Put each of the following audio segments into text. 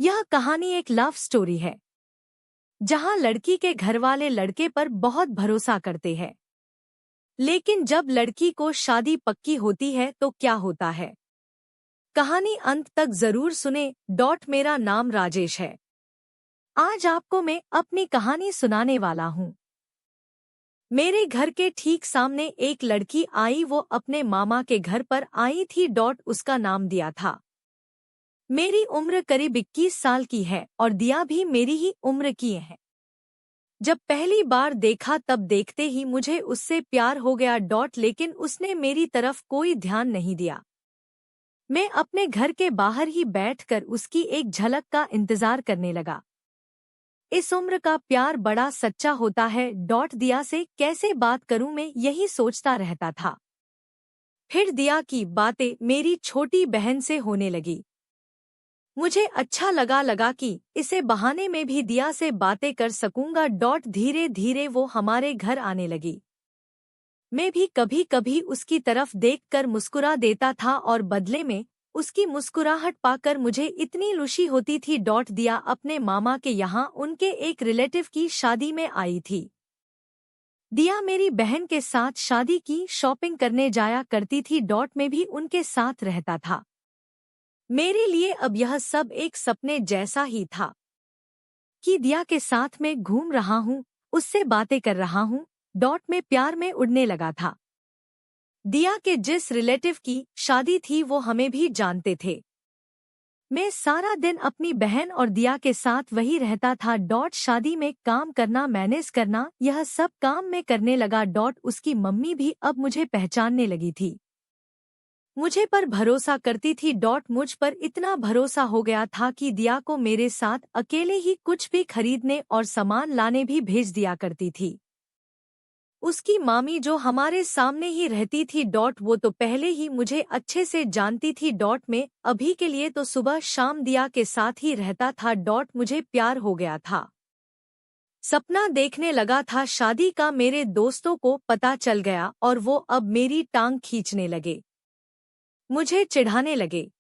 यह कहानी एक लव स्टोरी है जहां लड़की के घरवाले लड़के पर बहुत भरोसा करते हैं, लेकिन जब लड़की को शादी पक्की होती है तो क्या होता है। कहानी अंत तक जरूर सुने। मेरा नाम राजेश है। आज आपको मैं अपनी कहानी सुनाने वाला हूं। मेरे घर के ठीक सामने एक लड़की आई। वो अपने मामा के घर पर आई थी। उसका नाम दिया था। मेरी उम्र करीब 21 साल की है और दिया भी मेरी ही उम्र की है। जब पहली बार देखा तब देखते ही मुझे उससे प्यार हो गया। लेकिन उसने मेरी तरफ कोई ध्यान नहीं दिया। मैं अपने घर के बाहर ही बैठकर उसकी एक झलक का इंतजार करने लगा। इस उम्र का प्यार बड़ा सच्चा होता है। दिया से कैसे बात करूं, मैं यही सोचता रहता था। फिर दिया की बातें मेरी छोटी बहन से होने लगी। मुझे अच्छा लगा कि इसे बहाने में भी दिया से बातें कर सकूंगा। धीरे धीरे वो हमारे घर आने लगी। मैं भी कभी कभी उसकी तरफ देखकर मुस्कुरा देता था और बदले में उसकी मुस्कुराहट पाकर मुझे इतनी खुशी होती थी। दिया अपने मामा के यहाँ उनके एक रिलेटिव की शादी में आई थी। दिया मेरी बहन के साथ शादी की शॉपिंग करने जाया करती थी। मैं भी उनके साथ रहता था। मेरे लिए अब यह सब एक सपने जैसा ही था कि दिया के साथ मैं घूम रहा हूँ, उससे बातें कर रहा हूँ। में प्यार में उड़ने लगा था। दिया के जिस रिलेटिव की शादी थी वो हमें भी जानते थे। मैं सारा दिन अपनी बहन और दिया के साथ वही रहता था। शादी में काम करना, मैनेज करना, यह सब काम में करने लगा। उसकी मम्मी भी अब मुझे पहचानने लगी थी। मुझे पर भरोसा करती थी। मुझ पर इतना भरोसा हो गया था कि दिया को मेरे साथ अकेले ही कुछ भी खरीदने और सामान लाने भी भेज दिया करती थी। उसकी मामी जो हमारे सामने ही रहती थी। वो तो पहले ही मुझे अच्छे से जानती थी। में अभी के लिए तो सुबह शाम दिया के साथ ही रहता था। मुझे प्यार हो गया था। सपना देखने लगा था शादी का। मेरे दोस्तों को पता चल गया और वो अब मेरी टांग खींचने लगे, मुझे चिढ़ाने लगे।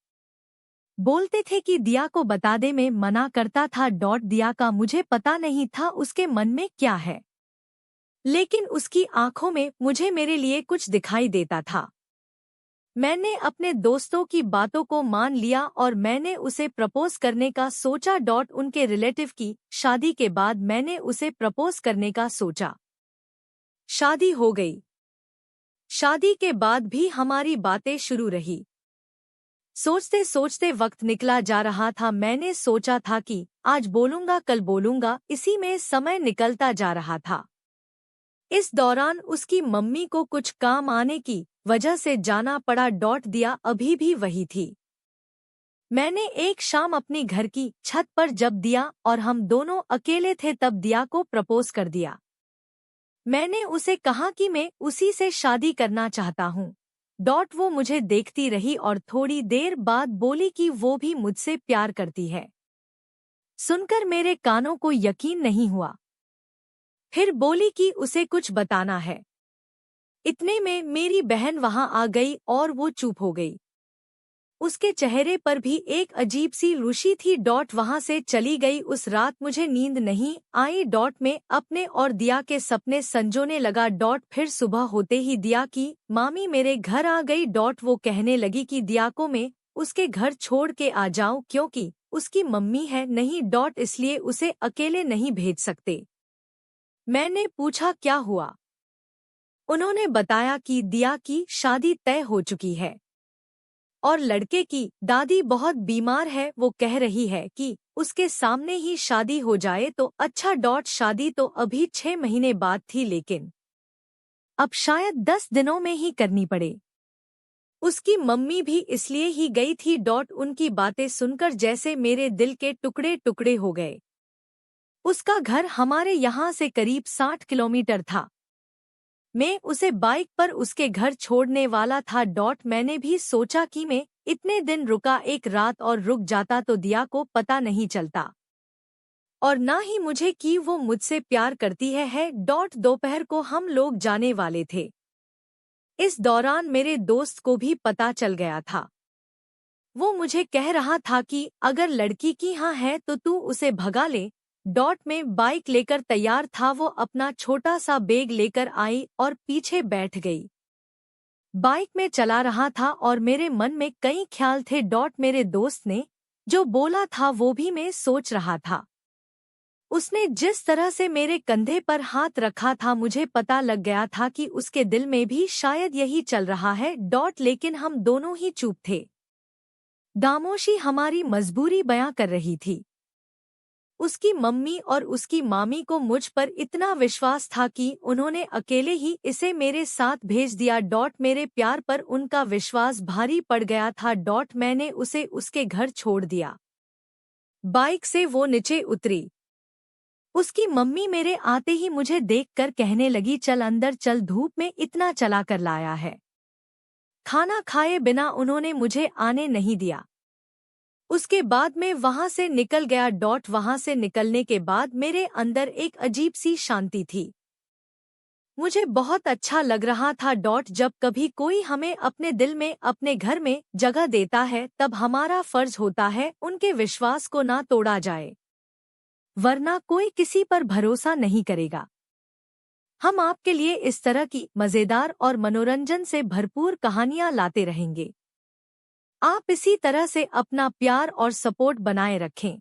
बोलते थे कि दिया को बता दे, मैं मना करता था। दिया का मुझे पता नहीं था उसके मन में क्या है, लेकिन उसकी आंखों में मुझे मेरे लिए कुछ दिखाई देता था। मैंने अपने दोस्तों की बातों को मान लिया और मैंने उसे प्रपोज करने का सोचा। उनके रिलेटिव की शादी के बाद मैंने उसे प्रपोज करने का सोचा। शादी हो गई। शादी के बाद भी हमारी बातें शुरू रही। सोचते सोचते वक्त निकला जा रहा था। मैंने सोचा था कि आज बोलूंगा कल बोलूंगा, इसी में समय निकलता जा रहा था। इस दौरान उसकी मम्मी को कुछ काम आने की वजह से जाना पड़ा। दिया अभी भी वही थी। मैंने एक शाम अपनी घर की छत पर जब दिया और हम दोनों अकेले थे तब दिया को प्रपोज कर दिया। मैंने उसे कहा कि मैं उसी से शादी करना चाहता हूँ। वो मुझे देखती रही और थोड़ी देर बाद बोली कि वो भी मुझसे प्यार करती है। सुनकर मेरे कानों को यकीन नहीं हुआ। फिर बोली कि उसे कुछ बताना है। इतने में मेरी बहन वहां आ गई और वो चुप हो गई। उसके चेहरे पर भी एक अजीब सी रुचि थी। वहां से चली गई। उस रात मुझे नींद नहीं आई। में अपने और दिया के सपने संजोने लगा। फिर सुबह होते ही दिया की मामी मेरे घर आ गई। वो कहने लगी कि दिया को मैं उसके घर छोड़ के आ जाऊं क्योंकि उसकी मम्मी है नहीं। इसलिए उसे अकेले नहीं भेज सकते। मैंने पूछा क्या हुआ। उन्होंने बताया कि दिया की शादी तय हो चुकी है और लड़के की दादी बहुत बीमार है। वो कह रही है कि उसके सामने ही शादी हो जाए तो अच्छा। शादी तो अभी 6 महीने बाद थी, लेकिन अब शायद 10 दिनों में ही करनी पड़े। उसकी मम्मी भी इसलिए ही गई थी। उनकी बातें सुनकर जैसे मेरे दिल के टुकड़े टुकड़े हो गए। उसका घर हमारे यहाँ से करीब 60 किलोमीटर था। मैं उसे बाइक पर उसके घर छोड़ने वाला था। मैंने भी सोचा कि मैं इतने दिन रुका, एक रात और रुक जाता तो दिया को पता नहीं चलता और ना ही मुझे कि वो मुझसे प्यार करती है। दोपहर को हम लोग जाने वाले थे। इस दौरान मेरे दोस्त को भी पता चल गया था। वो मुझे कह रहा था कि अगर लड़की की हाँ है तो तू उसे भगा ले। डॉट में बाइक लेकर तैयार था, वो अपना छोटा सा बैग लेकर आई और पीछे बैठ गई। बाइक में चला रहा था और मेरे मन में कई ख्याल थे। डॉट मेरे दोस्त ने जो बोला था वो भी मैं सोच रहा था। उसने जिस तरह से मेरे कंधे पर हाथ रखा था, मुझे पता लग गया था कि उसके दिल में भी शायद यही चल रहा है। डॉट लेकिन हम दोनों ही चुप थे। खामोशी हमारी मजबूरी बयां कर रही थी। उसकी मम्मी और उसकी मामी को मुझ पर इतना विश्वास था कि उन्होंने अकेले ही इसे मेरे साथ भेज दिया। डॉट मेरे प्यार पर उनका विश्वास भारी पड़ गया था। डॉट मैंने उसे उसके घर छोड़ दिया। बाइक से वो नीचे उतरी। उसकी मम्मी मेरे आते ही मुझे देखकर कहने लगी, चल अंदर चल, धूप में इतना चला कर लाया है। खाना खाए बिना उन्होंने मुझे आने नहीं दिया। उसके बाद मैं वहां से निकल गया। डॉट वहां से निकलने के बाद मेरे अंदर एक अजीब सी शांति थी। मुझे बहुत अच्छा लग रहा था। डॉट जब कभी कोई हमें अपने दिल में, अपने घर में जगह देता है, तब हमारा फर्ज होता है उनके विश्वास को ना तोड़ा जाए, वरना कोई किसी पर भरोसा नहीं करेगा। हम आपके लिए इस तरह की मजेदार और मनोरंजन से भरपूर कहानियां लाते रहेंगे। आप इसी तरह से अपना प्यार और सपोर्ट बनाए रखें।